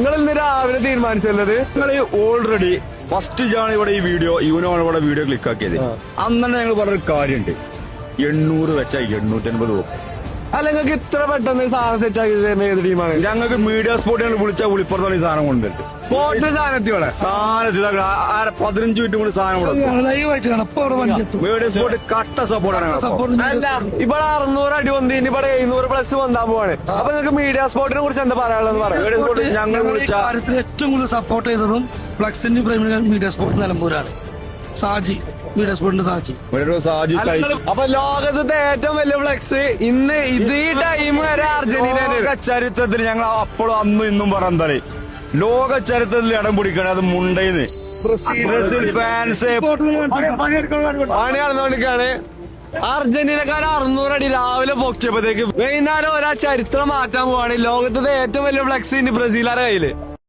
നിങ്ങൾ ഇന്ന് രാവിലെ തീരുമാനിച്ചത് നിങ്ങൾ ഓൾറെഡി ഫസ്റ്റ് ആണ് ഇവിടെ ഈ വീഡിയോ യൂനോണ് ഇവിടെ വീഡിയോ ക്ലിക്ക് ആക്കിയത്. അന്ന് തന്നെ ഞങ്ങൾ പറഞ്ഞൊരു കാര്യമുണ്ട്, 800 വെച്ചാൽ 850 പോകും. അല്ല നിങ്ങൾക്ക് ഇത്ര പെട്ടെന്ന് സാധനം സെറ്റ് ആക്കി തരുന്ന ഏത് ടീമാണ്? ഞങ്ങൾക്ക് മീഡിയ സ്പോട്ട് ഞങ്ങൾ വിളിച്ചാൽ വിളിപ്പുറത്താണ് ഈ സാധനം കൊണ്ടുവരുന്നത്. സ്പോട്ടിൽ സാധനത്തിവിടെ സാധനത്തിൽ 15 മിനിറ്റ് കൊണ്ട് സാധനം കൊടുക്കും. മീഡിയ സ്പോട്ട് കട്ട സപ്പോർട്ടാണ്. അല്ല ഇവിടെ 600 അടി വന്നീന് ഇവിടെ 700+ വന്നാൻ പോവാണ്. അപ്പൊ നിങ്ങൾക്ക് മീഡിയ സ്പോട്ടിനെ കുറിച്ച് എന്താ പറയാനുള്ളത് പറയാം? മീഡിയ സ്പോട്ട് ഞങ്ങൾ വിളിച്ചാൽ കാര്യത്തിൽ ഏറ്റവും കൂടുതൽ സപ്പോർട്ട് ചെയ്തതും ഫ്ലക്സിന്റെ പ്രേമികൾ മീഡിയ സ്പോർട്ട് നിലമ്പൂരാണ്. സാജി മീഡിയ സ്പോർട്ടിന്റെ സാജി. അപ്പൊ ലോകത്തെ ഏറ്റവും വലിയ ഫ്ലെക്സ് ഇന്ന് ഇത് ഈ ടൈം വരെ അർജന്റീന ലോക ചരിത്രത്തിൽ ഞങ്ങൾ അപ്പോഴും അന്നും ഇന്നും പറഞ്ഞാൽ ലോക ചരിത്രത്തിൽ ഇടം പിടിക്കണേ അത് മുണ്ടയിന്ന് ബ്രസീൽ ഫാൻസ് പണി നടന്നുകൊണ്ടിരിക്കാണ്. അർജന്റീനക്കാർ 600 അടി രാവിലെ പൊക്കിയപ്പോഴത്തേക്ക് വൈകുന്നേരം ഒരാ ചരിത്രം മാറ്റാൻ പോവാണ്. ലോകത്തെ ഏറ്റവും വലിയ ഫ്ലെക്സ് ഇനി ബ്രസീലുകാരുടെ കയ്യില്.